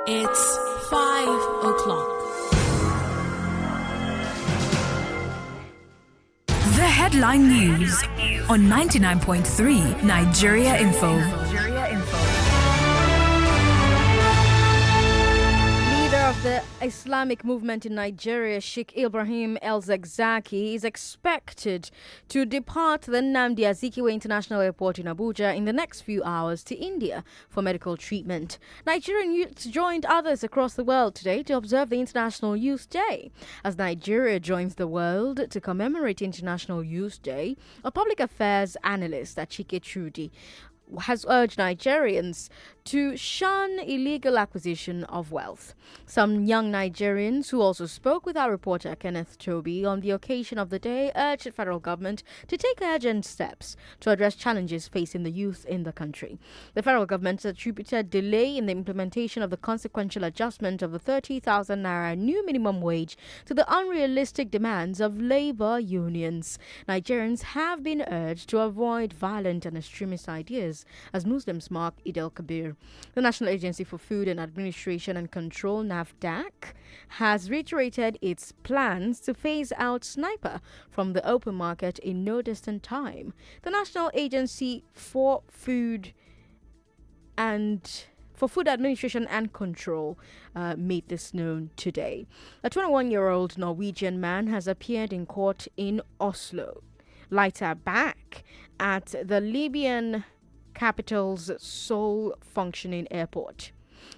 It's 5 o'clock. The headline news on 99.3 Nigeria Info. Of the Islamic movement in Nigeria, Sheikh Ibrahim El-Zakzaky, is expected to depart the Nnamdi Azikiwe International Airport in Abuja in the next few hours to India for medical treatment. Nigerian youths joined others across the world today to observe the International Youth Day. As Nigeria joins the world to commemorate International Youth Day, a public affairs analyst at Chike Trudi has urged Nigerians to shun illegal acquisition of wealth. Some young Nigerians who also spoke with our reporter Kenneth Toby on the occasion of the day urged the federal government to take urgent steps to address challenges facing the youth in the country. The federal government attributed delay in the implementation of the consequential adjustment of the 30,000 naira new minimum wage to the unrealistic demands of labor unions. Nigerians have been urged to avoid violent and extremist ideas as Muslims mark Eid al-Kabir. The National Agency for Food and Administration and Control, NAFDAC, has reiterated its plans to phase out sniper from the open market in no distant time. The National Agency for Food Administration and Control made this known today. A 21-year-old Norwegian man has appeared in court in Oslo, later back at the Libyan capital's sole functioning airport.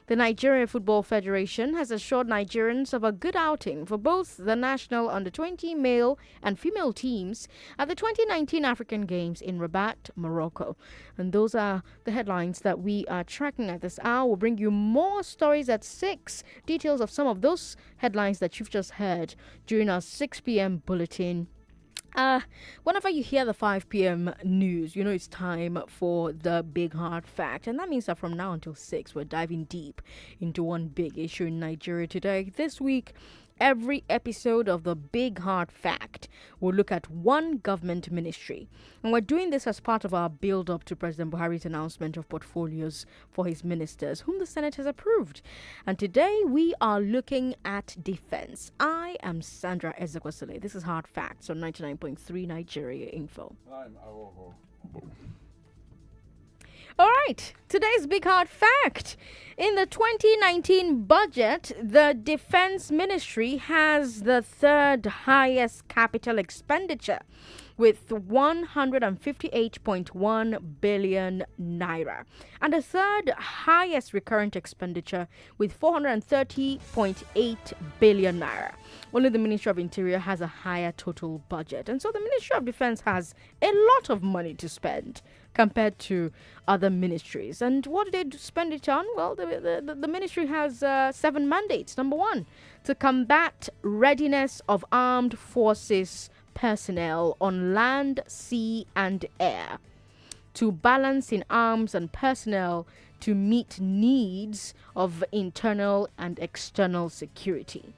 The Nigeria Football Federation has assured Nigerians of a good outing for both the national under-20 male and female teams at the 2019 African Games in Rabat, Morocco. And those are the headlines that we are tracking at this hour. We'll bring you more stories at 6. Details of some of those headlines that you've just heard during our 6 p.m. bulletin. Whenever you hear the 5 p.m. news, you know it's time for the big hard fact. And that means that from now until 6, we're diving deep into one big issue in Nigeria today. This week, every episode of the Big Hard Fact will look at one government ministry. And we're doing this as part of our build-up to President Buhari's announcement of portfolios for his ministers, whom the Senate has approved. And today we are looking at defense. I am Sandra Ezekwesili. This is Hard Facts on 99.3 Nigeria Info. I'm Aghogho. All right, today's big hard fact. In the 2019 budget, the Defense Ministry has the third highest capital expenditure with 158.1 billion naira, and the third highest recurrent expenditure with 430.8 billion naira. Only the Ministry of Interior has a higher total budget, and so the Ministry of Defense has a lot of money to spend compared to other ministries. And what do they spend it on? Well, the ministry has 7 mandates. Number 1, to combat readiness of armed forces personnel on land, sea, and air. To balance in arms and personnel to meet needs of internal and external security.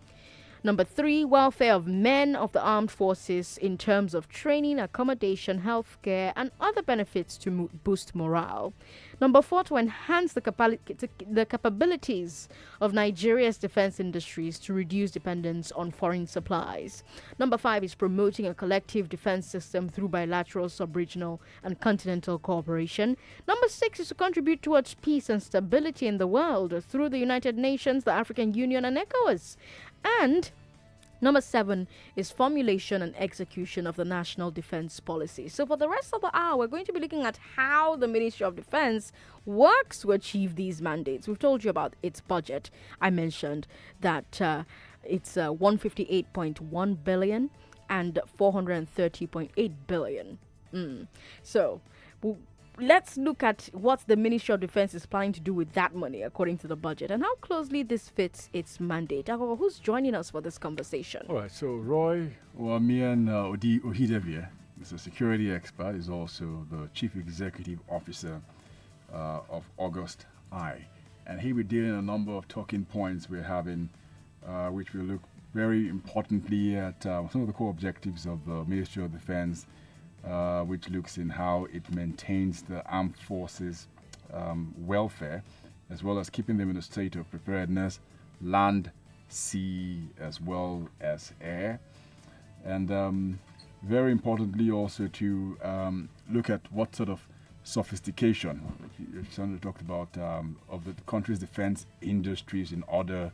Number 3, welfare of men of the armed forces in terms of training, accommodation, healthcare, and other benefits to boost morale. Number 4, to enhance the capabilities of Nigeria's defense industries to reduce dependence on foreign supplies. Number 5 is promoting a collective defense system through bilateral, sub-regional, and continental cooperation. Number 6 is to contribute towards peace and stability in the world through the United Nations, the African Union, and ECOWAS. And number 7 is formulation and execution of the national defense policy. So for the rest of the hour, we're going to be looking at how the Ministry of Defense works to achieve these mandates. We've told you about its budget. I mentioned that it's 158.1 billion and 430.8 billion. So let's look at what the Ministry of Defense is planning to do with that money according to the budget and how closely this fits its mandate. Aghogho, who's joining us for this conversation? All right, so Roy Wamian Odi Ohidevie is a security expert, is also the Chief Executive Officer of August I. And he will deal in a number of talking points we're having, which will look very importantly at some of the core objectives of the Ministry of Defense, which looks in how it maintains the armed forces welfare as well as keeping them in a state of preparedness, land, sea, as well as air. And very importantly also to look at what sort of sophistication, Sandra talked about, of the country's defense industries in order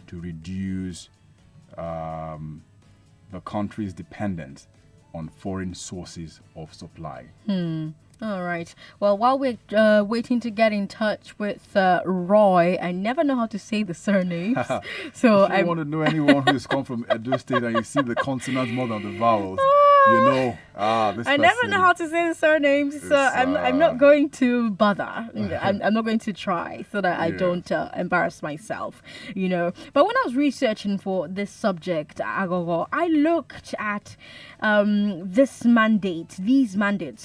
to reduce the country's dependence on foreign sources of supply. All right. Well, while we're waiting to get in touch with Roy, I never know how to say the surnames. So I want to know anyone who's come from Edo State and you see the consonants more than the vowels. You know, this I never know how to say the surnames, so I'm not going to bother. I'm not going to try so that I don't embarrass myself, you know. But when I was researching for this subject, Aghogho, I looked at these mandates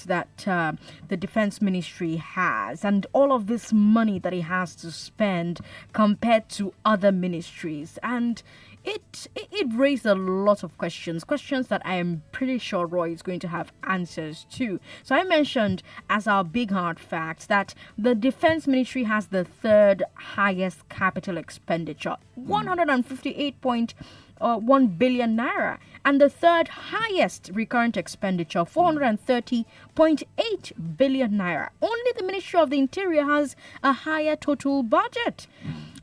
that the Defense Ministry has, and all of this money that it has to spend compared to other ministries, and it raised a lot of questions that I am pretty sure Roy is going to have answers to. So I mentioned as our big hard fact that the Defense Ministry has the third highest capital expenditure, 158.1 billion naira, and the third highest recurrent expenditure, 430.8 billion naira. Only the Ministry of the Interior has a higher total budget.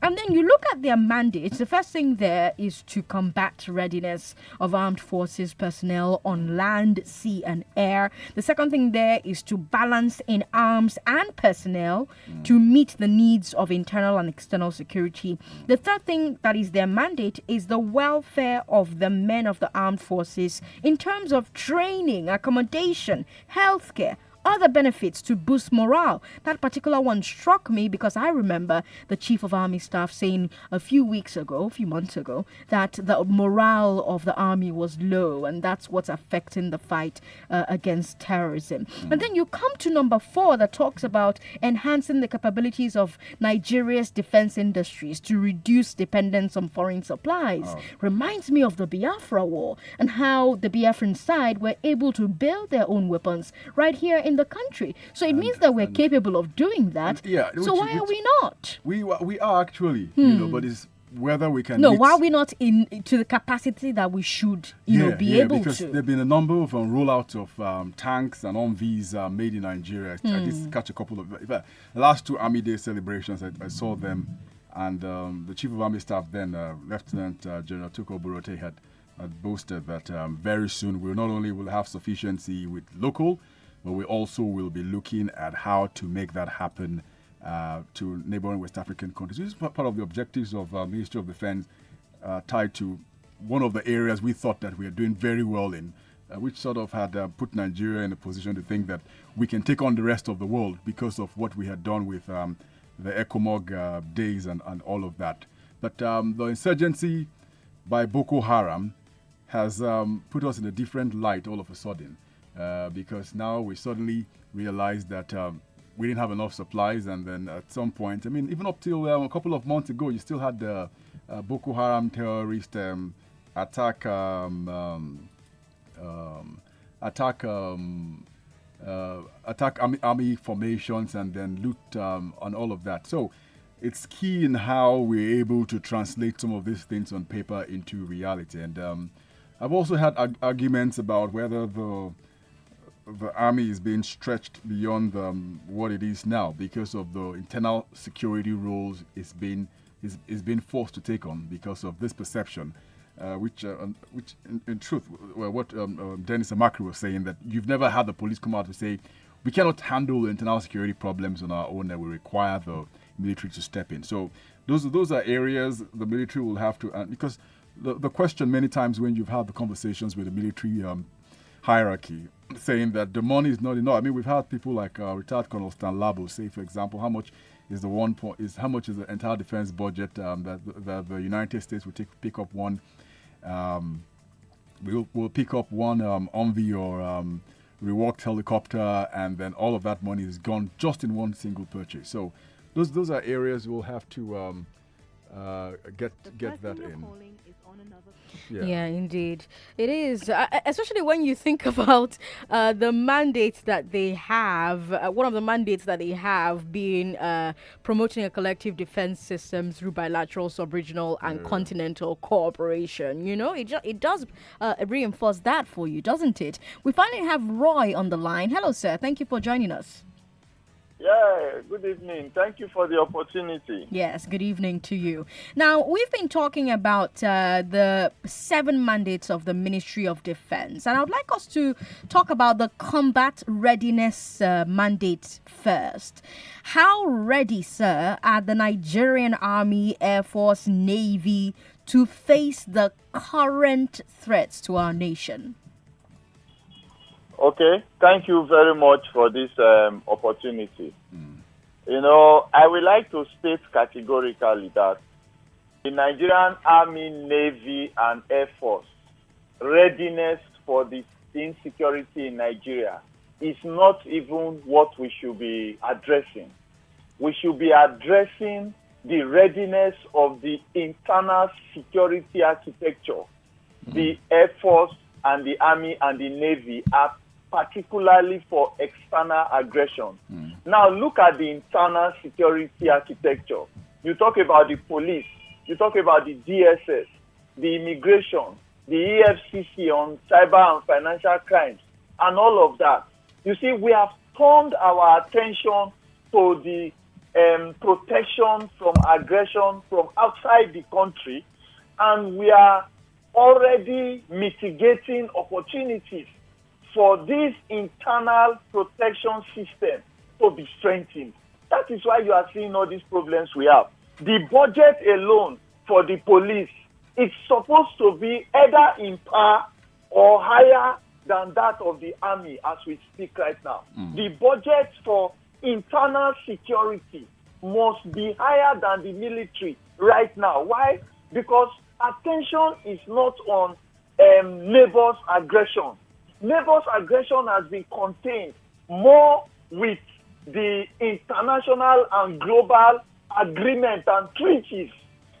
And then you look at their mandates. The first thing there is to combat readiness of armed forces personnel on land, sea, and air. The second thing there is to balance in arms and personnel to meet the needs of internal and external security. The third thing that is their mandate is the welfare of the men of the armed forces in terms of training, accommodation, healthcare, other benefits to boost morale. That particular one struck me because I remember the Chief of Army Staff saying a few months ago, that the morale of the army was low, and that's what's affecting the fight against terrorism. And then you come to number 4 that talks about enhancing the capabilities of Nigeria's defense industries to reduce dependence on foreign supplies. Reminds me of the Biafra War and how the Biafran side were able to build their own weapons right here in the country. So it means that we're capable of doing that. So why are we not? We are actually, you know, but it's whether we can. No, why are we not to the capacity that we should, be able because to? There have been a number of rollouts of tanks and Humvees made in Nigeria. I did catch a couple of. In fact, the last 2 Army Day celebrations, I saw them, and the Chief of Army Staff then, Lieutenant General Tuko Burote, had boasted that very soon we not only will have sufficiency with local, but we also will be looking at how to make that happen to neighboring West African countries. This is part of the objectives of Ministry of Defense, tied to one of the areas we thought that we are doing very well in, which sort of had put Nigeria in a position to think that we can take on the rest of the world because of what we had done with the ECOMOG days and all of that. But the insurgency by Boko Haram has put us in a different light all of a sudden. Because now we suddenly realize that we didn't have enough supplies, and then at some point, I mean, even up till a couple of months ago, you still had the Boko Haram terrorist attack army formations and then loot and all of that. So it's key in how we're able to translate some of these things on paper into reality. And I've also had arguments about whether the army is being stretched beyond what it is now because of the internal security roles it's been forced to take on because of this perception, which in truth, what Dennis Amakri was saying, that you've never had the police come out to say we cannot handle the internal security problems on our own, that we require the military to step in. So those are areas the military will have to, because the question many times when you've had the conversations with the military hierarchy, saying that the money is not enough. I mean, we've had people like retired Colonel Stan Labo say, for example, how much is the entire defense budget that the United States will pick up one. We'll pick up one Humvee or reworked helicopter, and then all of that money is gone just in one single purchase. So those are areas we'll have to get that in. Yeah, indeed. It is, especially when you think about the mandates that they have. One of the mandates that they have being promoting a collective defense system through bilateral, sub-regional, and continental cooperation. You know, it does reinforce that for you, doesn't it? We finally have Roy on the line. Hello, sir. Thank you for joining us. Yeah, good evening. Thank you for the opportunity. Yes, good evening to you. Now, we've been talking about the 7 mandates of the Ministry of Defense, and I would like us to talk about the combat readiness mandate first. How ready, sir, are the Nigerian Army, Air Force, Navy to face the current threats to our nation? Okay, thank you very much for this opportunity. You know, I would like to state categorically that the Nigerian Army, Navy, and Air Force readiness for the insecurity in Nigeria is not even what we should be addressing. We should be addressing the readiness of the internal security architecture. The Air Force and the Army and the Navy are particularly for external aggression. Now look at the internal security architecture. You talk about the police, you talk about the DSS, the immigration, the EFCC on cyber and financial crimes, and all of that. You see, we have turned our attention to the protection from aggression from outside the country, and we are already mitigating opportunities for this internal protection system to be strengthened. That is why you are seeing all these problems we have. The budget alone for the police is supposed to be either in par or higher than that of the army as we speak right now. The budget for internal security must be higher than the military right now. Why? Because attention is not on neighbors' aggression. Neighbors' aggression has been contained more with the international and global agreement and treaties.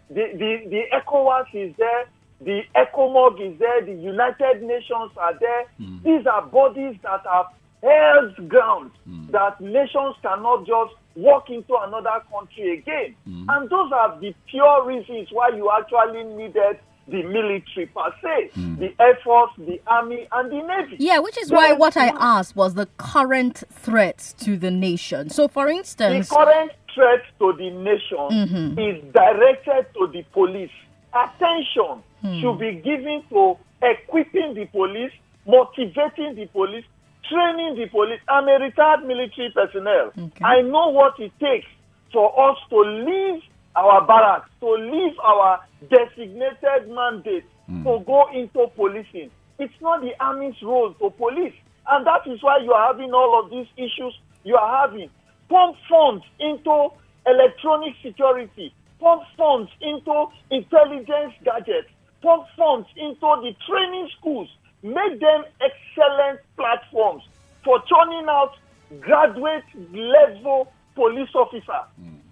The ECOWAS is there, the ECOMOG is there, the United Nations are there. These are bodies that have held ground that nations cannot just walk into another country again. And those are the pure reasons why you actually needed the military per se, the Air Force, the Army, and the Navy. Yeah, which is why what I asked was the current threats to the nation. So, for instance, the current threat to the nation is directed to the police. Attention should be given to equipping the police, motivating the police, training the police. I'm a retired military personnel. I know what it takes for us to leave our barracks, to leave our designated mandate to go into policing. It's not the army's role to police. And that is why you are having all of these issues you are having. Pump funds into electronic security, pump funds into intelligence gadgets, pump funds into the training schools, make them excellent platforms for turning out graduate level police officers.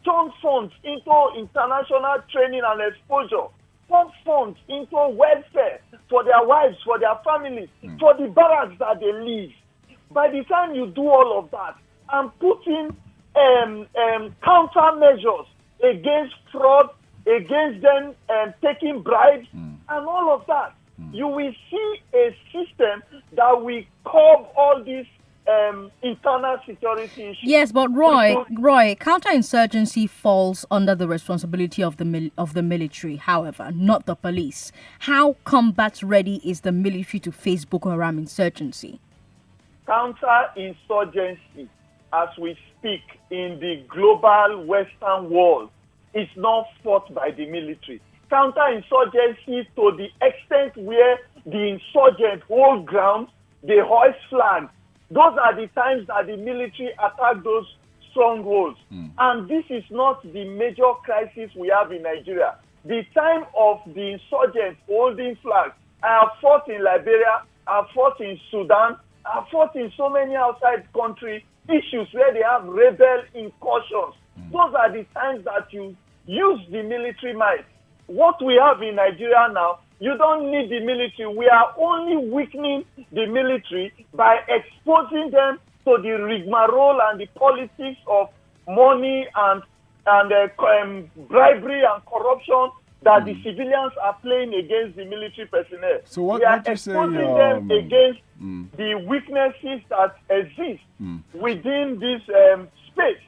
Turn funds into international training and exposure. Pump funds into welfare for their wives, for their families, for the barracks that they live. By the time you do all of that and put in countermeasures against fraud, against them taking bribes, and all of that, you will see a system that will curb all these internal security issues. Yes, but Roy, counterinsurgency falls under the responsibility of the military, however, not the police. How combat ready is the military to face Boko Haram insurgency? Counterinsurgency, as we speak, in the global Western world, is not fought by the military. Counterinsurgency, to the extent where the insurgents hold ground, they hoist flags. Those are the times that the military attack those strongholds. And this is not the major crisis we have in Nigeria. The time of the insurgents holding flags, I have fought in Liberia, I have fought in Sudan, I have fought in so many outside country issues where they have rebel incursions. Those are the times that you use the military might. What we have in Nigeria now, you don't need the military. We are only weakening the military by exposing them to the rigmarole and the politics of money and bribery and corruption that the civilians are playing against the military personnel. So what we are you say, exposing them against the weaknesses that exist within this space.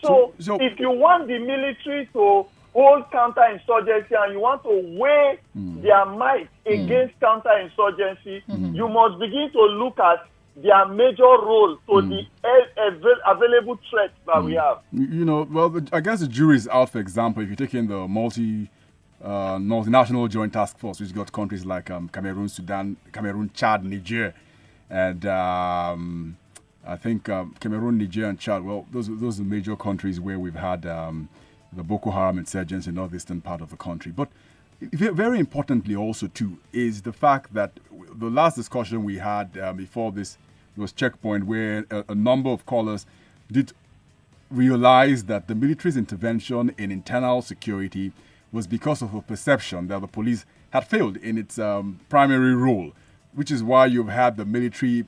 So if you want the military to hold counterinsurgency and you want to weigh their might against counterinsurgency, you must begin to look at their major role to the available threats that we have. You know, well, I guess the jury is out. For example, if you take in the multinational joint task force, which got countries like Cameroon, Sudan, Cameroon, Chad, Niger, and I think Cameroon, Niger, and Chad. Well, those are the major countries where we've had the Boko Haram insurgents in the northeastern part of the country. But very importantly, also too, is the fact that the last discussion we had before this was checkpoint, where a number of callers did realize that the military's intervention in internal security was because of a perception that the police had failed in its primary role, which is why you've had the military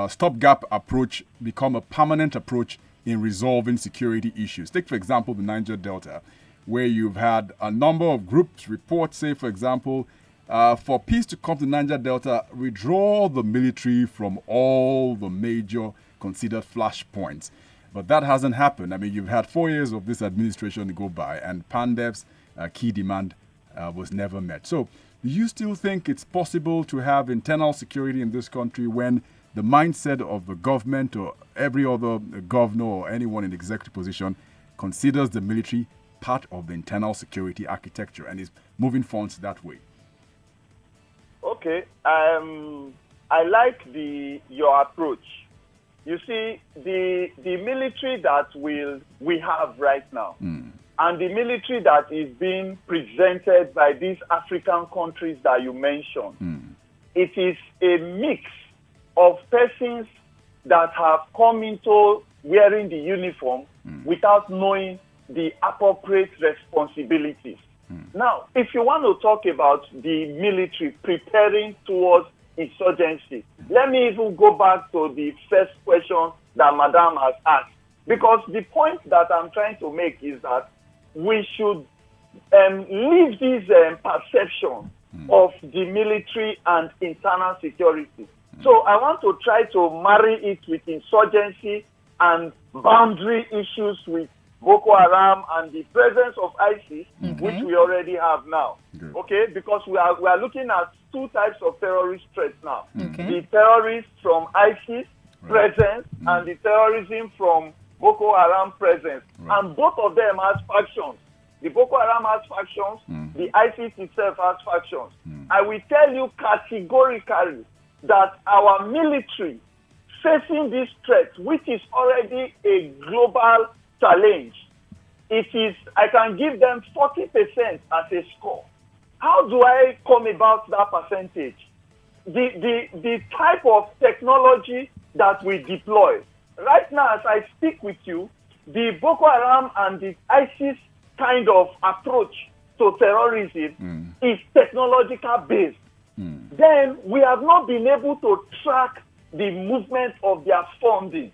stopgap approach become a permanent approach in resolving security issues. Take, for example, the Niger Delta, where you've had a number of groups report, say, for example, for peace to come to Niger Delta, withdraw the military from all the major considered flashpoints. But that hasn't happened. I mean, you've had 4 years of this administration go by, and PANDEF's key demand was never met. So, do you still think it's possible to have internal security in this country when the mindset of the government or every other governor or anyone in the executive position considers the military part of the internal security architecture and is moving funds that way? Okay, I like your approach. You see, the military that we have right now and the military that is being presented by these African countries that you mentioned, it is a mix of persons that have come into wearing the uniform without knowing the appropriate responsibilities. Now, if you want to talk about the military preparing towards insurgency, let me even go back to the first question that Madam has asked. Because the point that I'm trying to make is that we should leave this perception of the military and internal security. So I want to try to marry it with insurgency and boundary issues with Boko Haram and the presence of ISIS, which we already have now. Okay, because we are looking at two types of terrorist threats now. The terrorists from ISIS presence and the terrorism from Boko Haram presence. And both of them has factions. The Boko Haram has factions, the ISIS itself has factions. I will tell you categorically that our military facing this threat, which is already a global challenge, I can give them 40% as a score. How do I come about that percentage? The type of technology that we deploy. Right now, as I speak with you, the Boko Haram and the ISIS kind of approach to terrorism is technological based. Then we have not been able to track the movement of their funding.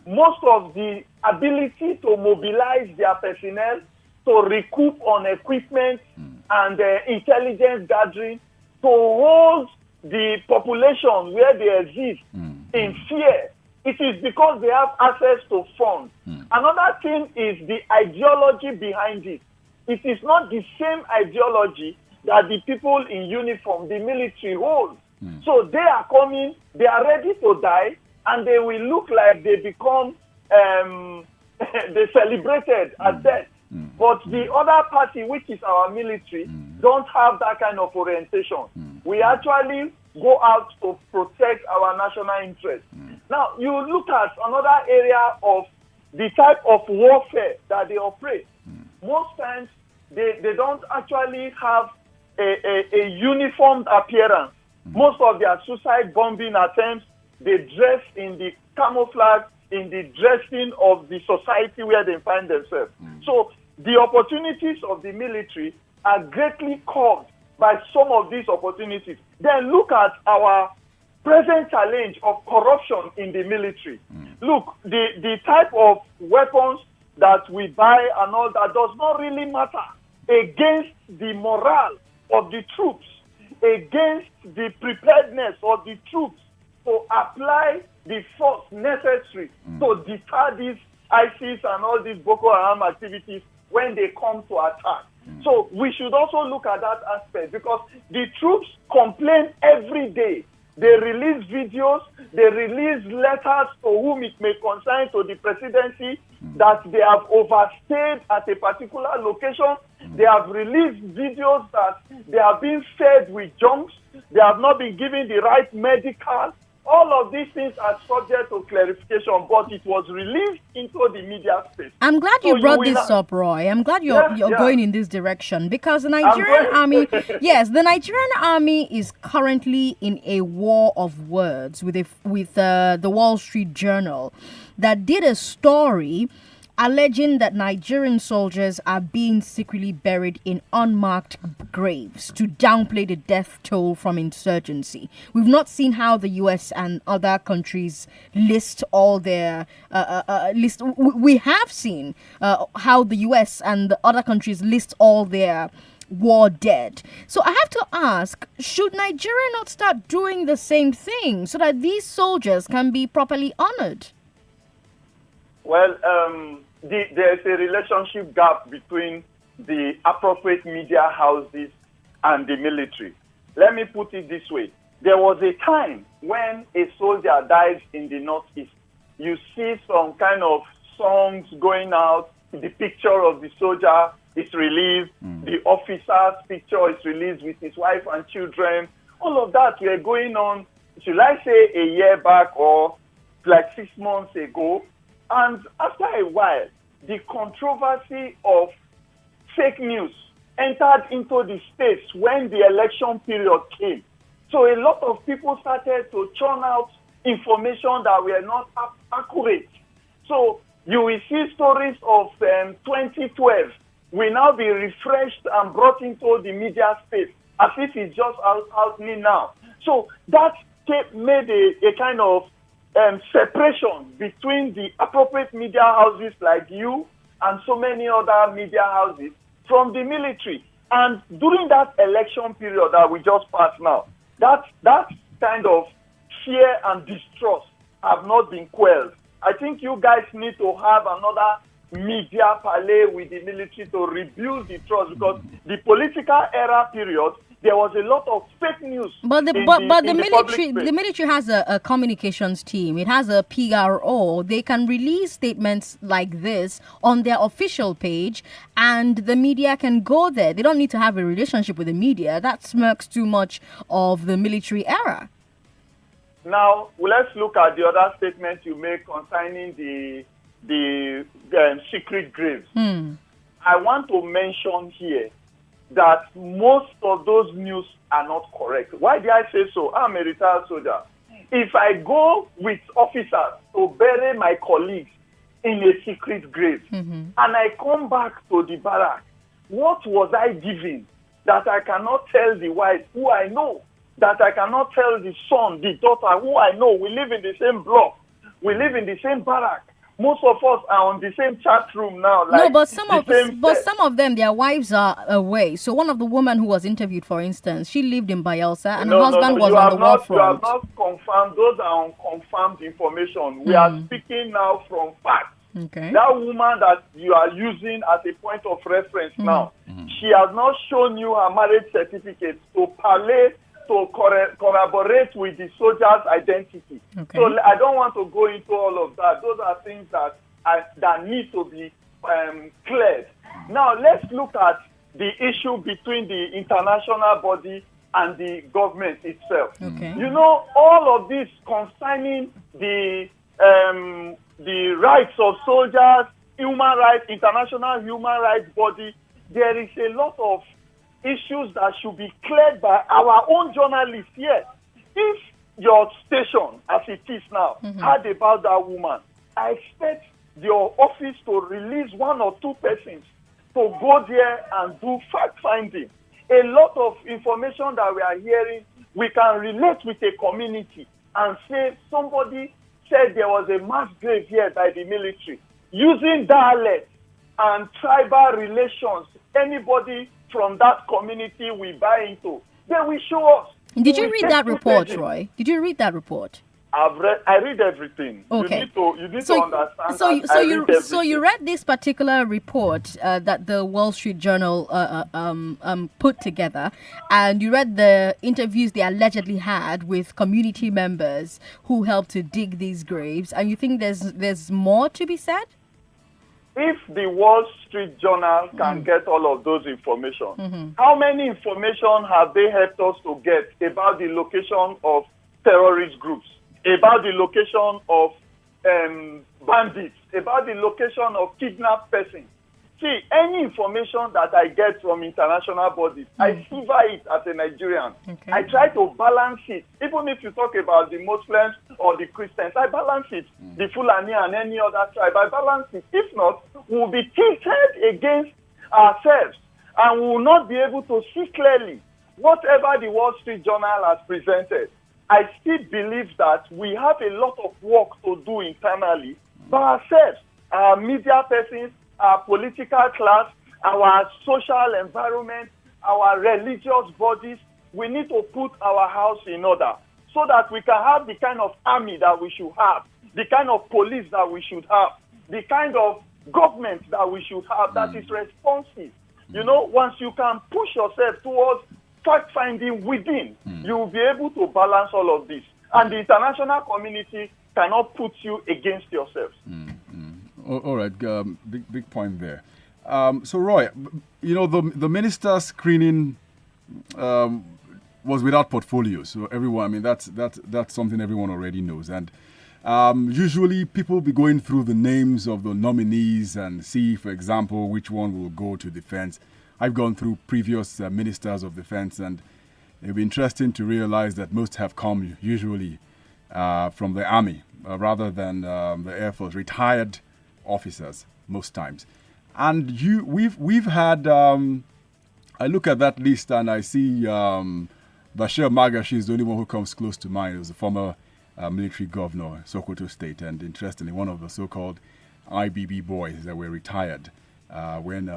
Most of the ability to mobilize their personnel to recoup on equipment and intelligence gathering, to hold the population where they exist in fear. It is because they have access to funds. Another thing is the ideology behind it. It is not the same ideology that the people in uniform, the military, hold. So they are coming, they are ready to die, and they will look like they become, they celebrated at death. But the other party, which is our military, don't have that kind of orientation. We actually go out to protect our national interest. Now, you look at another area of the type of warfare that they operate. Most times, they don't actually have a uniformed appearance. Most of their suicide bombing attempts, they dress in the camouflage, in the dressing of the society where they find themselves. So the opportunities of the military are greatly curbed by some of these opportunities. Then look at our present challenge of corruption in the military. Look, the type of weapons that we buy and all that does not really matter against the morale of the troops, against the preparedness of the troops to apply the force necessary to deter these ISIS and all these Boko Haram activities when they come to attack. So we should also look at that aspect, because the troops complain every day. They release videos, they release letters to whom it may concern, to the presidency, that they have overstayed at a particular location. They have released videos that they have been fed with junks. They have not been given the right medical. All of these things are subject to clarification, but it was released into the media space. I'm glad you brought this up, Roy. I'm glad you're going in this direction, because the Nigerian army, yes, the Nigerian army is currently in a war of words with the Wall Street Journal that did a story alleging that Nigerian soldiers are being secretly buried in unmarked graves to downplay the death toll from insurgency. We've not seen how the US and other countries list all their list. We have seen how the US and the other countries list all their war dead. So I have to ask, should Nigeria not start doing the same thing so that these soldiers can be properly honored? Well, there's a relationship gap between the appropriate media houses and the military. Let me put it this way. There was a time when a soldier dies in the Northeast. You see some kind of songs going out, the picture of the soldier is released, the officer's picture is released with his wife and children. All of that were going on, should I say, a year back or like 6 months ago. And after a while, the controversy of fake news entered into the space when the election period came. So a lot of people started to churn out information that were not accurate. So you will see stories of 2012 will now be refreshed and brought into the media space as if it's just happening now. So that made a kind of separation between the appropriate media houses like you and so many other media houses from the military. And during that election period that we just passed now, that kind of fear and distrust have not been quelled. I think you guys need to have another media parley with the military to rebuild the trust, because the political era period, there was a lot of fake news. But the military has a communications team. It has a PRO. They can release statements like this on their official page, and the media can go there. They don't need to have a relationship with the media. That smirks too much of the military era. Now, let's look at the other statement you make concerning the secret graves. I want to mention here that most of those news are not correct. Why did I say so? I'm a retired soldier. If I go with officers to bury my colleagues in a secret grave, and I come back to the barrack, what was I given that I cannot tell the wife who I know, that I cannot tell the son, the daughter who I know? We live in the same block. We live in the same barrack. Most of us are on the same chat room now. Like, no, but some of them, their wives are away. So one of the women who was interviewed, for instance, she lived in Bayelsa, and her husband was on the war front. You have not confirmed. Those are unconfirmed information. We are speaking now from facts. Okay. That woman that you are using as a point of reference now, she has not shown you her marriage certificate to parley, to corroborate with the soldier's identity. Okay. So I don't want to go into all of that. Those are things that need to be cleared. Now, let's look at the issue between the international body and the government itself. Okay. You know, all of this concerning the rights of soldiers, human rights, international human rights body, there is a lot of issues that should be cleared by our own journalists here. If your station, as it is now, heard about that woman, I expect your office to release one or two persons to go there and do fact-finding. A lot of information that we are hearing, we can relate with a community and say somebody said there was a mass grave here by the military. Using dialect and tribal relations, anybody from that community we buy into, they will show us. Did you read that report, Roy? Did you read that report? I read everything. Okay. You need to understand. So you read this particular report that the Wall Street Journal put together, and you read the interviews they allegedly had with community members who helped to dig these graves, and you think there's more to be said? If the Wall Street Journal can get all of those information, how many information have they helped us to get about the location of terrorist groups, about the location of bandits, about the location of kidnapped persons? See, any information that I get from international bodies, I silver it as a Nigerian. Okay. I try to balance it. Even if you talk about the Muslims or the Christians, I balance it. The Fulani and any other tribe, I balance it. If not, we'll be tilted against ourselves and we will not be able to see clearly whatever the Wall Street Journal has presented. I still believe that we have a lot of work to do internally by ourselves, our media persons, our political class, our social environment, our religious bodies. We need to put our house in order so that we can have the kind of army that we should have, the kind of police that we should have, the kind of government that we should have that is responsive. You know, once you can push yourself towards fact-finding within, you will be able to balance all of this. And the international community cannot put you against yourselves. All right, big point there. So, Roy, you know, the minister screening was without portfolios. So everyone, I mean, that's something everyone already knows. And usually people be going through the names of the nominees and see, for example, which one will go to defense. I've gone through previous ministers of defense, and it'll be interesting to realize that most have come usually from the army rather than the Air Force, retired officers most times. And we've had I look at that list and I see Bashir Magashi is the only one who comes close to mind. He was a former military governor, Sokoto State, and interestingly, one of the so-called IBB boys that were retired when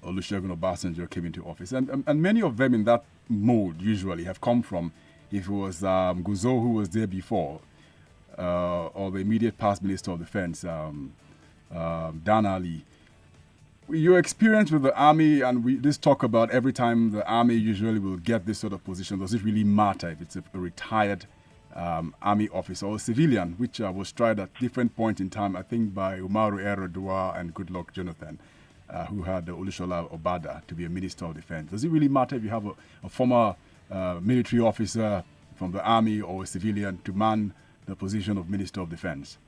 Olusegun Obasanjo came into office. And many of them in that mode usually have come from, if it was Guzo who was there before, or the immediate past Minister of Defense, Dan Ali. Your experience with the army, and we just talk about every time the army usually will get this sort of position, does it really matter if it's a retired army officer or a civilian, which was tried at different points in time, I think by Umaru Erodua and Goodluck Jonathan, who had Olushola Obada to be a Minister of Defense. Does it really matter if you have a former military officer from the army or a civilian to man the position of Minister of Defense?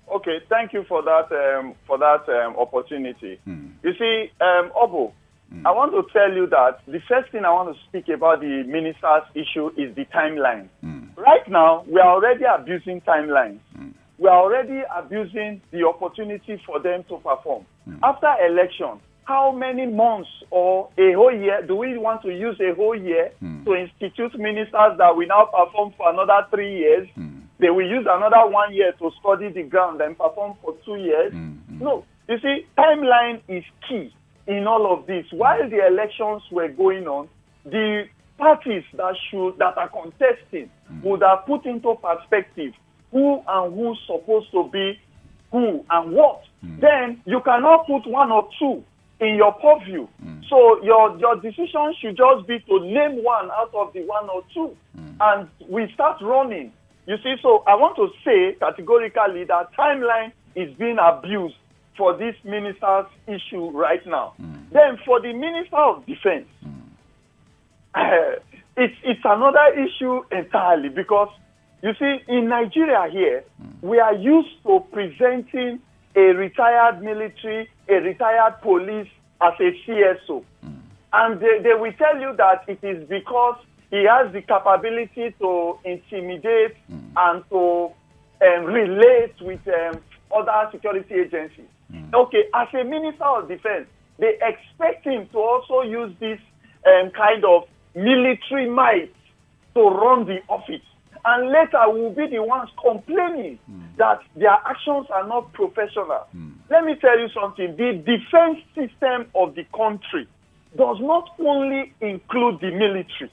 Okay, thank you for that opportunity. You see, Oboh, I want to tell you that the first thing I want to speak about the minister's issue is the timeline. Right now, we are already abusing timelines. We are already abusing the opportunity for them to perform. After election, how many months or a whole year do we want to use a whole year to institute ministers that will now perform for another 3 years? They will use another 1 year to study the ground and perform for 2 years. No, you see, timeline is key in all of this. While the elections were going on, the parties that are contesting would have put into perspective who and who's supposed to be who and what. Then you cannot put one or two in your purview. So your decision should just be to name one out of the one or two. And we start running. You see, so I want to say categorically that timeline is being abused for this minister's issue right now. Then for the Minister of Defense, it's another issue entirely, because you see, in Nigeria here, we are used to presenting a retired military, a retired police as a CSO. And they will tell you that it is because he has the capability to intimidate and to relate with other security agencies. Okay, as a Minister of Defense, they expect him to also use this kind of military might to run the office. And later we'll be the ones complaining that their actions are not professional. Let me tell you something. The defense system of the country does not only include the military.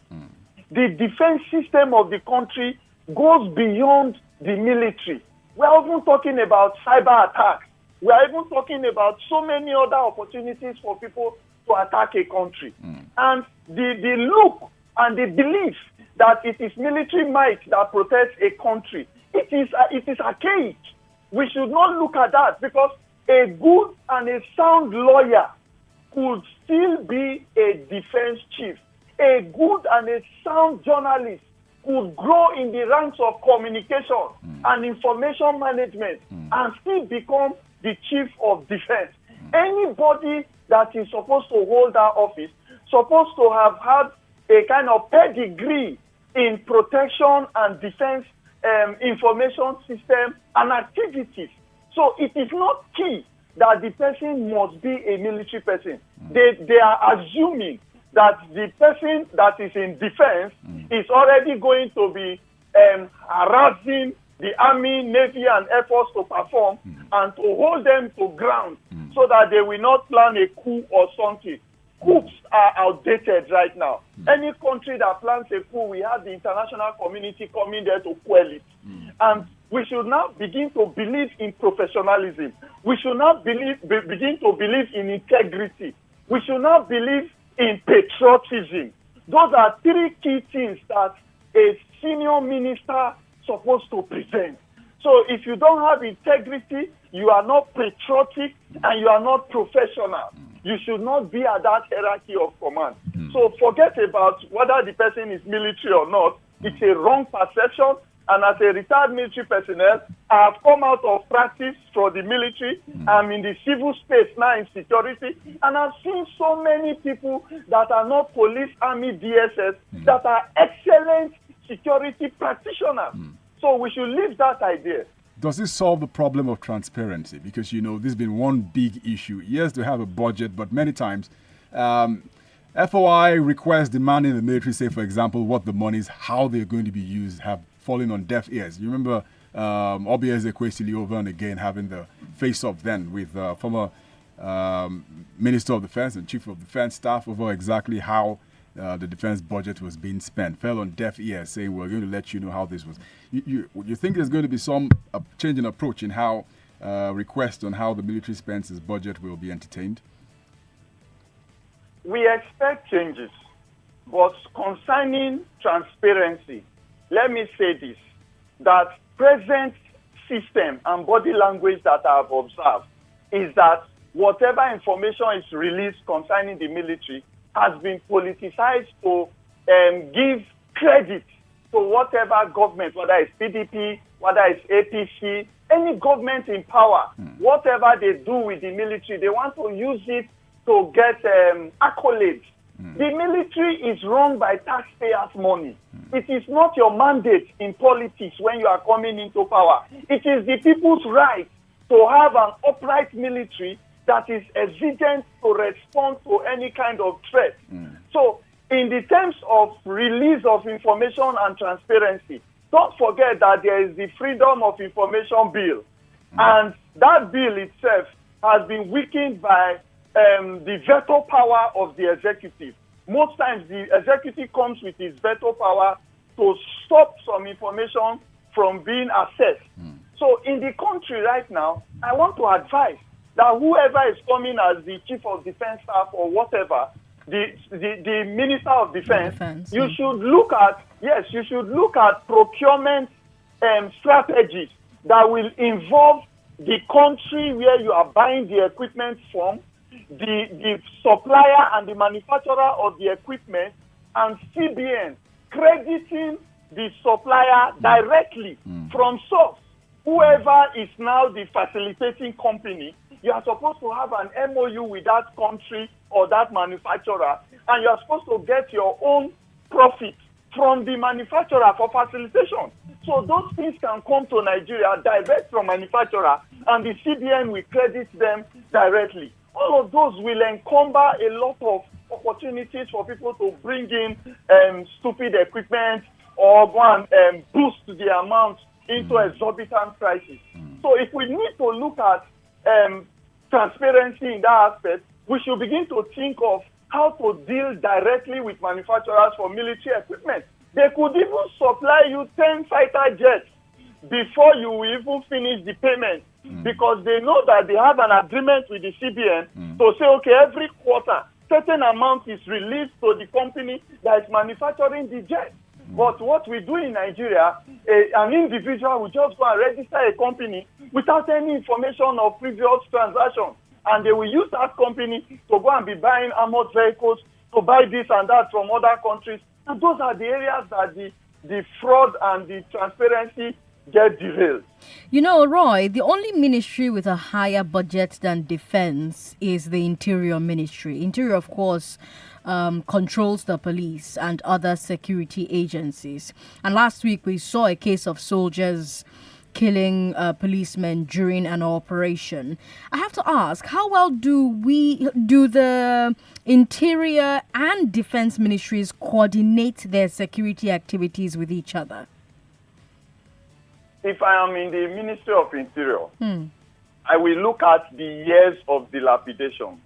The defense system of the country goes beyond the military. We're even talking about cyber attacks. We're even talking about so many other opportunities for people to attack a country. And the look and the belief that it is military might that protects a country, it is archaic. We should not look at that, because a good and a sound lawyer could still be a defense chief. A good and a sound journalist could grow in the ranks of communication and information management and still become the chief of defense. Anybody that is supposed to hold that office supposed to have had a kind of pedigree in protection and defense information system and activities. So it is not key that the person must be a military person. They are assuming that the person that is in defense is already going to be harassing the Army, Navy, and Air Force to perform and to hold them to ground so that they will not plan a coup or something. Coups are outdated right now. Any country that plans a coup, we have the international community coming there to quell it. And we should now begin to believe in professionalism. We should now begin to believe in integrity. We should now believe in patriotism. Those are three key things that a senior minister is supposed to present. So if you don't have integrity, you are not patriotic, and you are not professional. You should not be at that hierarchy of command. So forget about whether the person is military or not. It's a wrong perception. And as a retired military personnel, I have come out of practice for the military. I'm in the civil space now in security. And I've seen so many people that are not police, army, DSS, that are excellent security practitioners. So we should leave that idea. Does this solve the problem of transparency? Because, you know, this has been one big issue. Yes, they have a budget, but many times FOI requests demanding the military say, for example, what the money is, how they're going to be used, have fallen on deaf ears. You remember Oboh Ezekwesili over and again having the face-off then with former Minister of Defense and Chief of Defense Staff over exactly how the defense budget was being spent. Fell on deaf ears, saying we're going to let you know how this was. You think there's going to be some change in approach in how requests on how the military spends its budget will be entertained? We expect changes, but concerning transparency, let me say this, that present system and body language that I have observed is that whatever information is released concerning the military has been politicized to give credit to whatever government, whether it's PDP, whether it's APC, any government in power, whatever they do with the military, they want to use it to get accolades. The military is run by taxpayers' money. It is not your mandate in politics when you are coming into power. It is the people's right to have an upright military that is exigent to respond to any kind of threat. So, in the terms of release of information and transparency, don't forget that there is the Freedom of Information Bill. And that bill itself has been weakened by the veto power of the executive. Most times the executive comes with its veto power to stop some information from being accessed. So in the country right now, I want to advise that whoever is coming as the chief of defense staff or whatever, the minister of defense, you should look at procurement strategies that will involve the country where you are buying the equipment from, the supplier and the manufacturer of the equipment, and CBN crediting the supplier directly from source. Whoever is now the facilitating company, you are supposed to have an MOU with that country or that manufacturer, and you are supposed to get your own profit from the manufacturer for facilitation. So those things can come to Nigeria direct from manufacturer and the CBN will credit them directly. All of those will encumber a lot of opportunities for people to bring in stupid equipment or go and boost the amount into exorbitant prices. So if we need to look at transparency in that aspect, we should begin to think of how to deal directly with manufacturers for military equipment. They could even supply you 10 fighter jets before you will even finish the payment, because they know that they have an agreement with the CBN to say, okay, every quarter, certain amount is released to the company that is manufacturing the jet. But what we do in Nigeria, an individual will just go and register a company without any information of previous transactions. And they will use that company to go and be buying armored vehicles, to buy this and that from other countries. And those are the areas that the fraud and the transparency get derailed. You know, Roy, the only ministry with a higher budget than defense is the Interior Ministry. Interior, of course, controls the police and other security agencies. And last week we saw a case of soldiers killing policemen during an operation. I have to ask, how well do the Interior and Defense Ministries coordinate their security activities with each other? If I am in the Ministry of Interior, I will look at the years of dilapidation.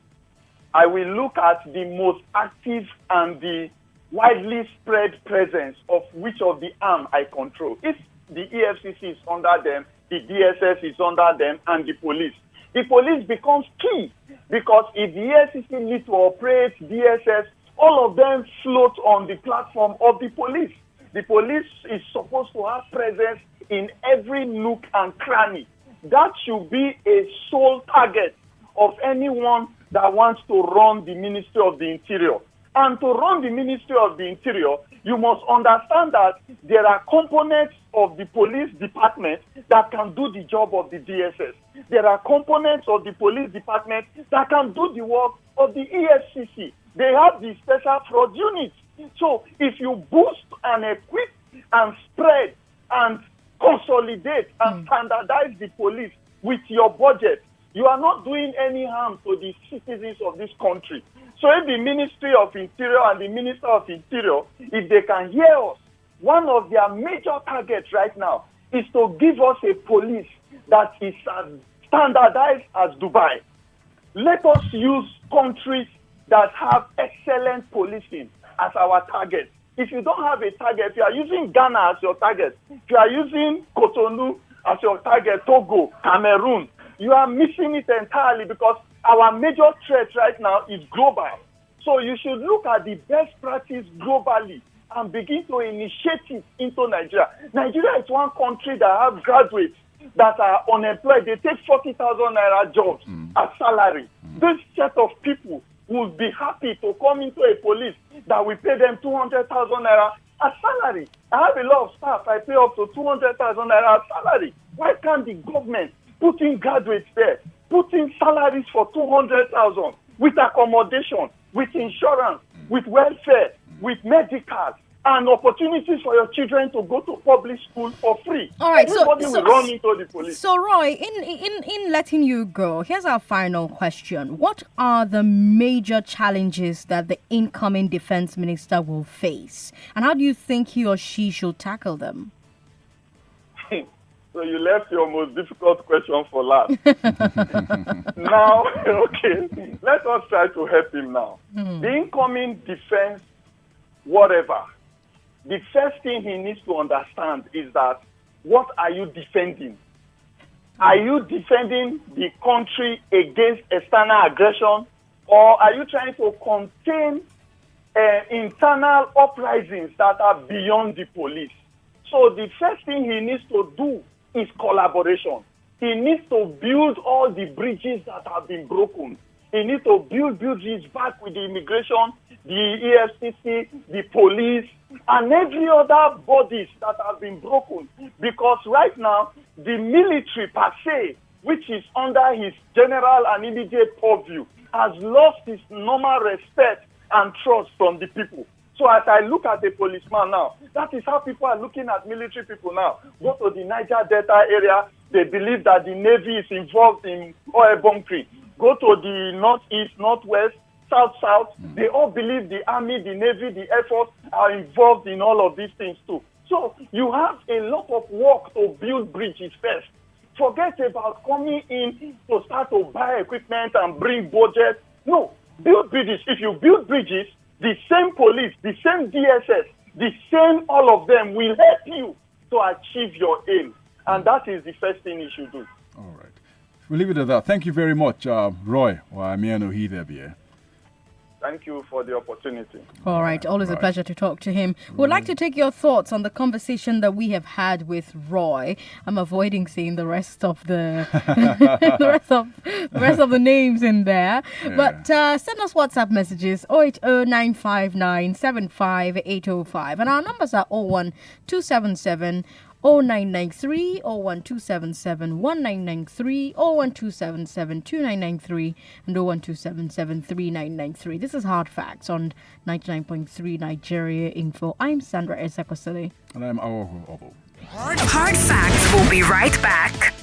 I will look at the most active and the widely spread presence of which of the arm I control. If the EFCC is under them, the DSS is under them, and the police becomes key, because if the EFCC need to operate DSS, all of them float on the platform of the police. The police is supposed to have presence in every nook and cranny. That should be a sole target of anyone that wants to run the Ministry of the Interior. And to run the Ministry of the Interior, you must understand that there are components of the police department that can do the job of the DSS. There are components of the police department that can do the work of the EFCC. They have the special fraud units. So if you boost and equip and spread and consolidate and standardize the police with your budget, you are not doing any harm to the citizens of this country. So if the Ministry of Interior and the Minister of Interior, if they can hear us, one of their major targets right now is to give us a police that is as standardized as Dubai. Let us use countries that have excellent policing as our target. If you don't have a target, if you are using Ghana as your target, if you are using Cotonou as your target, Togo, Cameroon, you are missing it entirely, because our major threat right now is global. So you should look at the best practice globally and begin to initiate it into Nigeria. Nigeria is one country that have graduates that are unemployed. They take 40,000 naira jobs as salary. This set of people would be happy to come into a police that will pay them 200,000 naira as salary. I have a lot of staff. I pay up to 200,000 naira as salary. Why can't the government put in graduates there, put in salaries for 200,000 with accommodation, with insurance, with welfare, with medical, and opportunities for your children to go to public school for free? All right, Everybody will run into the police. So, Roy, in letting you go, here's our final question. What are the major challenges that the incoming defense minister will face? And how do you think he or she should tackle them? So you left your most difficult question for last. Now, okay, let us try to help him now. The incoming defense, whatever, the first thing he needs to understand is that, what are you defending? Are you defending the country against external aggression, or are you trying to contain internal uprisings that are beyond the police? So the first thing he needs to do is collaboration. He needs to build all the bridges that have been broken. He needs to build bridges back with the immigration, the EFCC, the police, and every other bodies that have been broken. Because right now, the military per se, which is under his general and immediate purview, has lost its normal respect and trust from the people. So as I look at the policeman now, that is how people are looking at military people now. Go to the Niger Delta area, they believe that the Navy is involved in oil bunkering. Go to the northeast, northwest, south. They all believe the Army, the Navy, the Air Force are involved in all of these things too. So you have a lot of work to build bridges first. Forget about coming in to start to buy equipment and bring budget. No, build bridges. If you build bridges, the same police, the same DSS, the same all of them will help you to achieve your aim. And that is the first thing you should do. All right. We'll leave it at that. Thank you very much, Roy. Thank you for the opportunity. All right. Always a pleasure to talk to him. We'd like to take your thoughts on the conversation that we have had with Roy. I'm avoiding seeing the rest of the the rest of the names in there. Yeah. But send us WhatsApp messages 080-959-75805. And our numbers are 01277 0993 01277 1993 01277 2993 and 01277 3993. This is Hard Facts on 99.3 Nigeria Info. I'm Sandra Ezekwesili. And I'm Oboh. Hard Facts will be right back.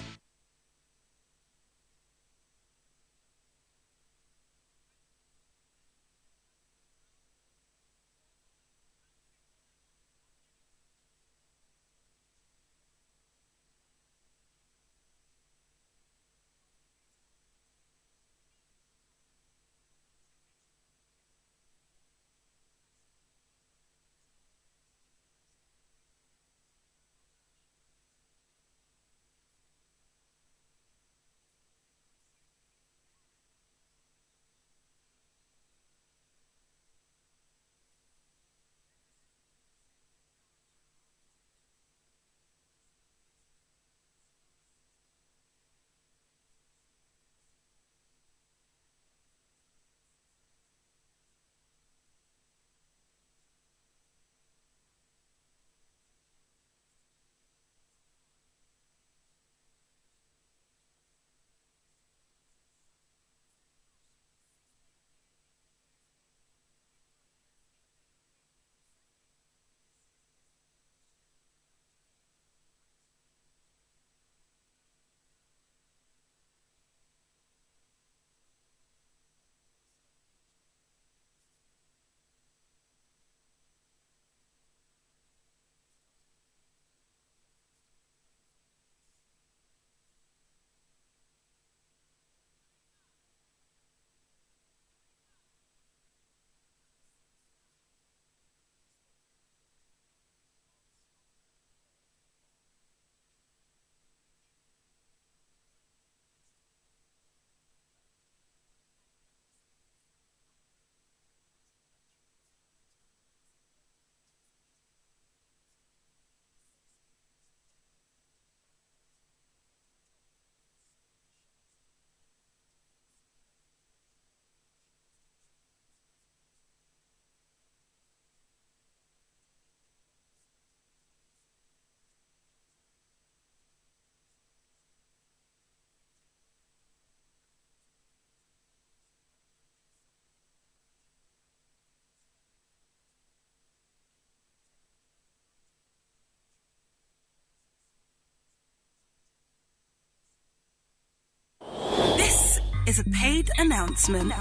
Is a paid announcement.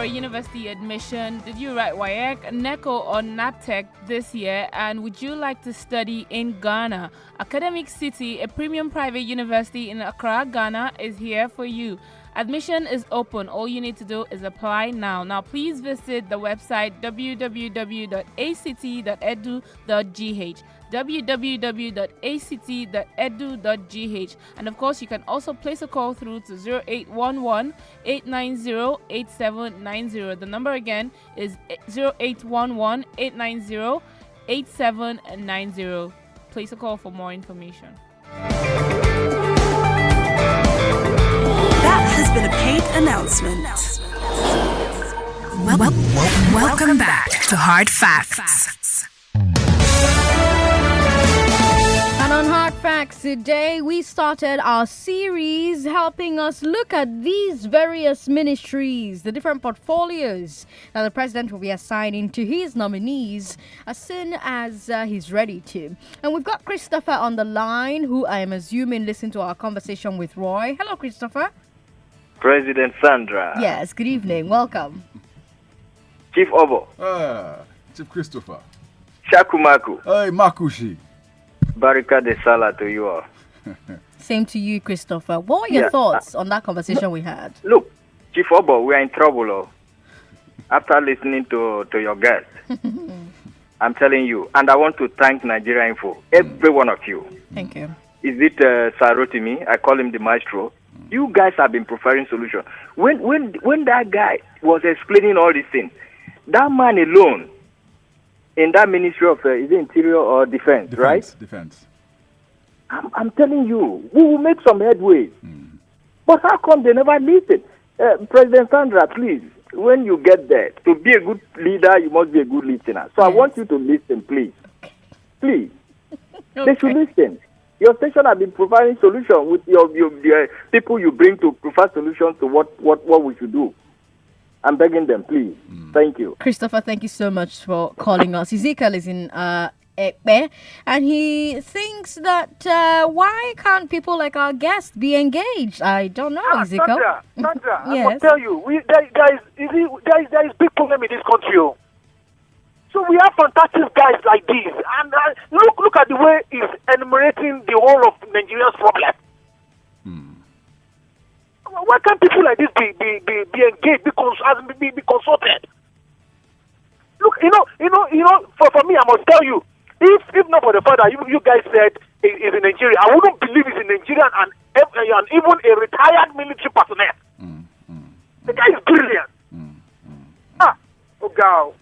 University admission? Did you write WAEC, NECO or NAPTEC this year? And would you like to study in Ghana? Academic City, a premium private university in Accra, Ghana, is here for you. Admission is open. All you need to do is apply now. Now, please visit the website www.act.edu.gh www.act.edu.gh, and of course you can also place a call through to 0811-890-8790. The number again is 0811-890-8790. Place a call for more information. That has been a paid announcement. Welcome back to Hard Facts. And And on Hard Facts today, we started our series helping us look at these various ministries, the different portfolios that the president will be assigning to his nominees as soon as he's ready to. And we've got Christopher on the line, who I am assuming listened to our conversation with Roy. Hello, Christopher. President Sandra. Yes, good evening. Welcome. Chief Oboh. Chief Christopher. Shakumaku. Hey, Makushi. Barika de Sala to you all. Same to you, Christopher. What were your thoughts on that conversation we had? Look, Chief Oboh, we are in trouble. After listening to your guest, I'm telling you, and I want to thank Nigeria Info, every one of you. Thank you. Is it Sarotimi? I call him the maestro. You guys have been preferring solutions. When that guy was explaining all these things, that man alone, in that Ministry of is it Interior or Defense, right? Defense. I'm telling you, we will make some headway. But how come they never listen? President Sandra, please, when you get there, to be a good leader, you must be a good listener. So I want you to listen, please. Please. They should listen. Your station has been providing solutions with your people you bring to provide solutions to what we should do. I'm begging them, please. Thank you. Christopher, thank you so much for calling us. Ezekiel is in Ekpe, and he thinks that why can't people like our guests be engaged? I don't know, Ezekiel. Sandra, Yes. I will tell you, there is big problem in this country. So we have fantastic guys like this, and look at the way he's enumerating the whole of Nigeria's problem. Why can't people like this be engaged, be consulted? Look, for me, I must tell you, if not for the fact that you guys said he's in Nigeria, I wouldn't believe he's in Nigeria and even a retired military personnel. The guy is brilliant. Oh, God.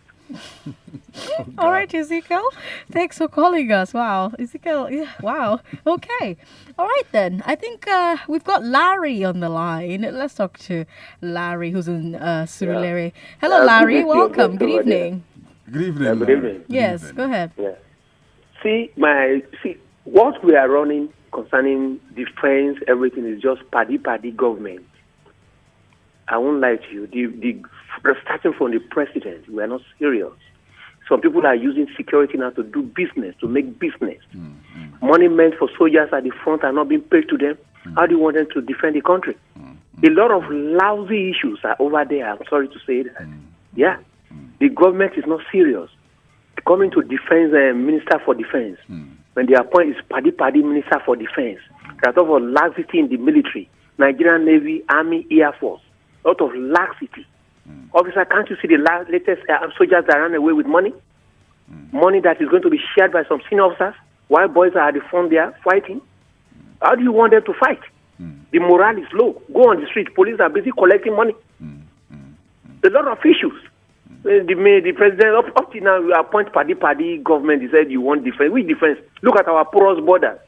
All right, Ezekiel. Thanks for calling us. Wow. Ezekiel, wow. Okay. All right, then. I think we've got Larry on the line. Let's talk to Larry, who's in Surulere. Hello, Larry. Welcome. Good evening. Good evening. Good evening. Yes, go ahead. Yeah. See, what we are running concerning defense, everything is just paddy government. I won't lie to you. Starting from the president, we are not serious. Some people are using security now to do business, to make business. Money meant for soldiers at the front are not being paid to them. How do you want them to defend the country? A lot of lousy issues are over there. I'm sorry to say that. Yeah. The government is not serious. Coming to defense minister for defense, when they appoint is paddy minister for defense, there's a lot of laxity in the military, Nigerian Navy, Army, Air Force. A lot of laxity. Officer, can't you see the latest soldiers that ran away with money? Money that is going to be shared by some senior officers while boys are at the front there fighting. How do you want them to fight? The morale is low. Go on the street. Police are busy collecting money. A lot of issues. The president, up to now, you appoint paddy government. He said you want defense. Which defense? Look at our porous borders.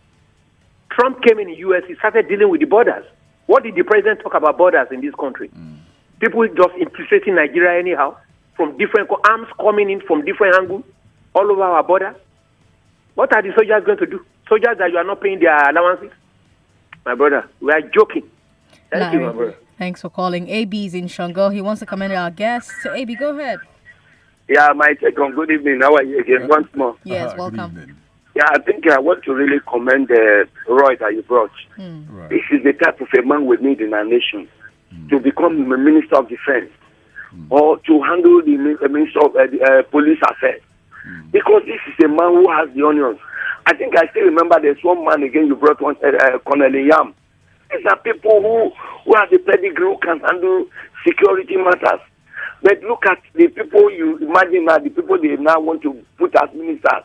Trump came in the U.S. He started dealing with the borders. What did the president talk about borders in this country? People just infiltrating Nigeria anyhow, from different arms coming in from different angles, all over our border. What are the soldiers going to do? Soldiers that you are not paying their allowances? My brother, we are joking. Thank you, my brother. Thanks for calling. AB is in Shango. He wants to commend our guests. So, AB, go ahead. Yeah, my second. Good evening. How are you again? Once more. Yes, welcome. Yeah, I think I want to really commend Roy that you brought. Right. This is the type of a man we need in our nation to become a minister of defense or to handle the minister of police affairs. Because this is a man who has the onions. I think I still remember there's one man again you brought once, Colonel Yam. These are people who have the pedigree, who can handle security matters. But look at the people you imagine now, the people they now want to put as ministers.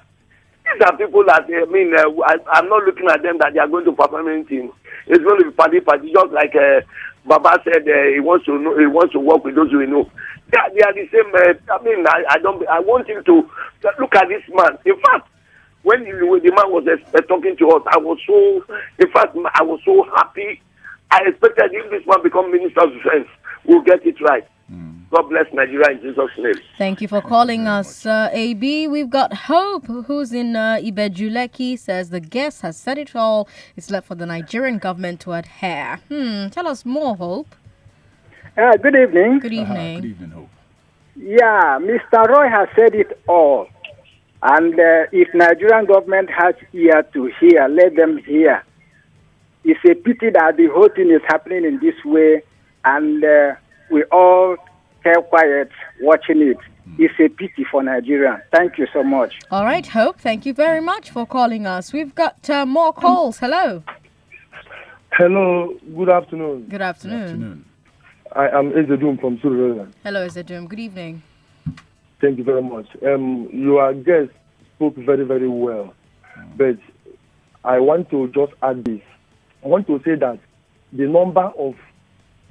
These are people that, I'm not looking at them that they are going to perform anything. It's going to be party, just like Baba said, he wants to work with those who know. They are the same. I want him to look at this man. In fact, when the man was talking to us, I was so happy. I expected if this man become Minister of Defense, we'll get it right. God bless Nigeria in Jesus' name. Thank you for calling us, AB. We've got Hope, who's in Ibejuleki, says the guest has said it all. It's left for the Nigerian government to adhere. Tell us more, Hope. Good evening. Good evening. Good evening, Hope. Yeah, Mr. Roy has said it all. And if Nigerian government has ear to hear, let them hear. It's a pity that the whole thing is happening in this way, and we all kept quiet watching it. It's a pity for Nigeria. Thank you so much. All right, Hope, thank you very much for calling us. We've got more calls. Hello. Hello, good afternoon. Good afternoon. I am Ezedum from Surulere. Hello, Ezedum. Good evening. Thank you very much. Your guest spoke very, very well. But I want to just add this. I want to say that the number of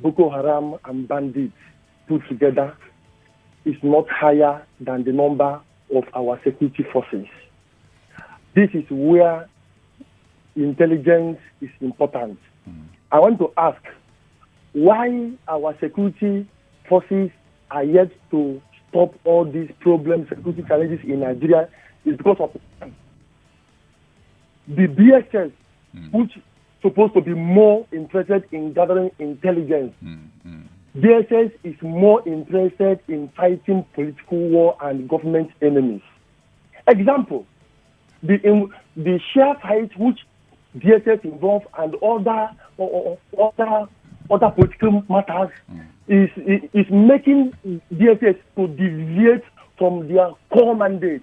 Boko Haram and bandits put together is not higher than the number of our security forces. This is where intelligence is important. I want to ask why our security forces are yet to stop all these problems, security challenges in Nigeria is because of the BSS, which is supposed to be more interested in gathering intelligence. DSS is more interested in fighting political war and government enemies. Example, the share fight which DSS involved and other political matters is making DSS to deviate from their core mandate.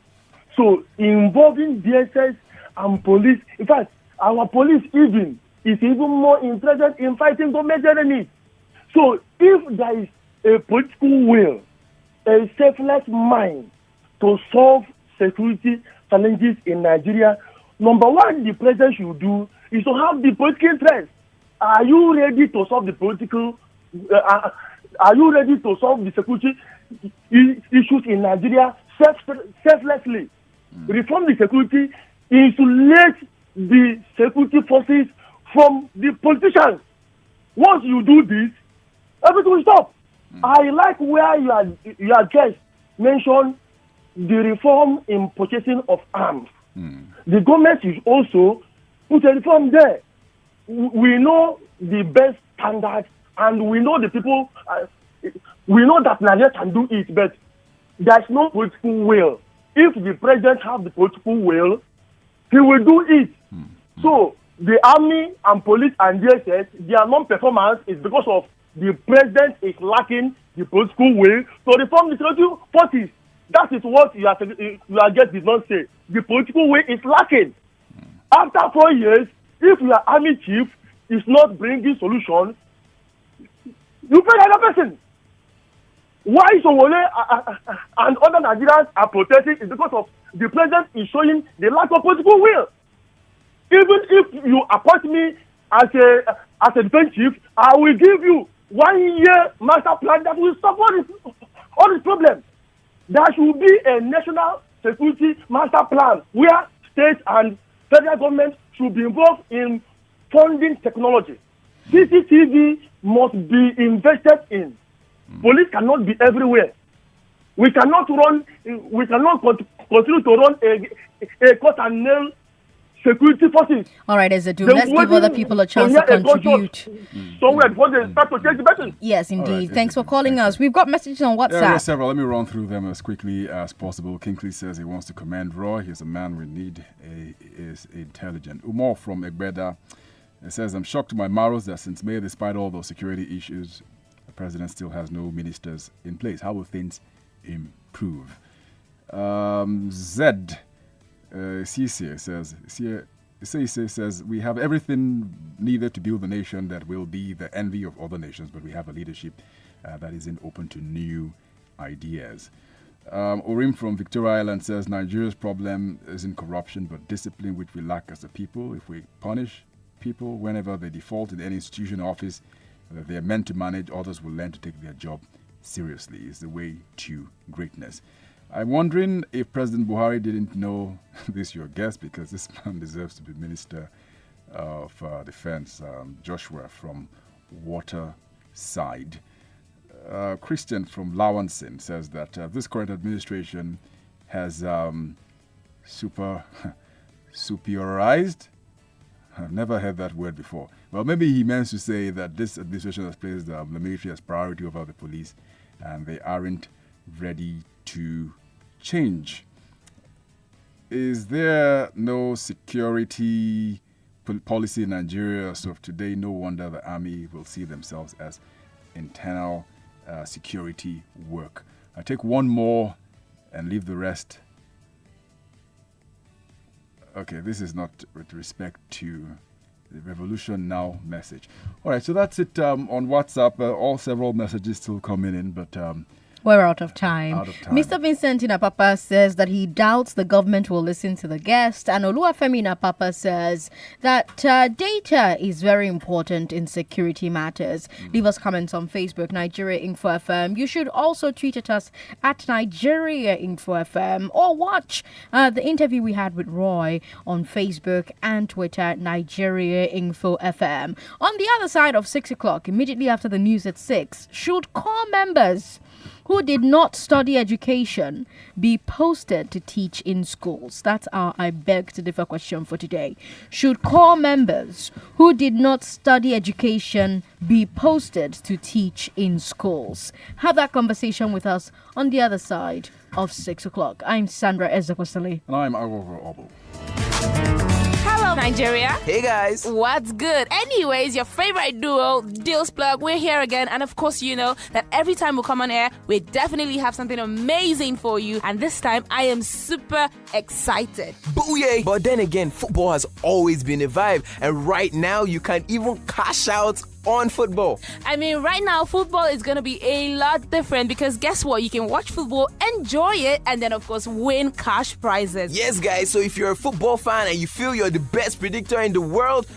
So involving DSS and police, in fact, our police is even more interested in fighting government enemies. So if there is a political will, a selfless mind to solve security challenges in Nigeria, number one, the president should do is to have the political interest. Are you ready to solve the political? Are you ready to solve the security issues in Nigeria selflessly? Reform the security, insulate the security forces from the politicians. Once you do this, everything will stop. I like where your guest mentioned the reform in purchasing of arms. The government should also put a reform there. We know the best standards, and we know the people. We know that Nigeria can do it, but there's no political will. If the president has the political will, he will do it. So the army and police and DSS, their non-performance is because of the president is lacking the political will to reform the security forces. That is what your guest did not say. The political will is lacking. After 4 years, if your army chief is not bringing solution, you pay another person. Why Sowore and other Nigerians are protesting is because of the president is showing the lack of political will. Even if you appoint me as a defense chief, I will give you 1 year master plan that will solve all these problems. There should be a national security master plan where states and federal government should be involved in funding technology. CCTV must be invested in. Police cannot be everywhere. We cannot continue to run a court and nail security forces. All right, Ezedum, let's give other people a chance to contribute. Somewhere before they start to change the button. Yes, indeed. Right, thanks for calling us. We've got messages on WhatsApp. There are several. Let me run through them as quickly as possible. Kingsley says he wants to commend Roy. He's a man we need. Is intelligent. Umar from Egbeda says, I'm shocked to my marrows that since May, despite all those security issues, the president still has no ministers in place. How will things improve? Zed Cisse says, we have everything needed to build a nation that will be the envy of other nations, but we have a leadership that isn't open to new ideas. Orim from Victoria Island says, Nigeria's problem isn't corruption, but discipline which we lack as a people. If we punish people whenever they default in any institution or office that they are meant to manage, others will learn to take their job seriously. It's the way to greatness. I'm wondering if President Buhari didn't know this, your guest, because this man deserves to be Minister of Defense. Joshua from Waterside. Christian from Lawansin says that this current administration has superiorized. I've never heard that word before. Well, maybe he meant to say that this administration has placed the military as priority over the police, and they aren't ready to change. Is there no security policy in Nigeria as of today? No wonder the army will see themselves as internal security work. I take one more and leave the rest. Okay, this is not with respect to the Revolution Now message. All right, so that's it on WhatsApp. Several messages still coming in, but we're out of time. Mr. Vincent Inapapa says that he doubts the government will listen to the guest. And Oluwafemi Inapapa says that data is very important in security matters. Leave us comments on Facebook, Nigeria Info FM. You should also tweet at us at Nigeria Info FM or watch the interview we had with Roy on Facebook and Twitter, Nigeria Info FM. On the other side of 6 o'clock, immediately after the news at 6, should core members who did not study education be posted to teach in schools? That's our I beg to differ question for today. Should core members who did not study education be posted to teach in schools? Have that conversation with us on the other side of 6 o'clock. I'm Sandra Ezekwesili. And I'm Aghogho Oboh. Hello, Nigeria. Hey, guys. What's good? Anyways, your favorite duo, Deals Plug, we're here again. And of course, you know that every time we come on air, we definitely have something amazing for you. And this time, I am super excited. Booyah! But then again, football has always been a vibe. And right now, you can even cash out on football. I mean, right now, football is going to be a lot different because guess what? You can watch football, enjoy it, and then, of course, win cash prizes. Yes, guys. So if you're a football fan and you feel you're the best predictor in the world,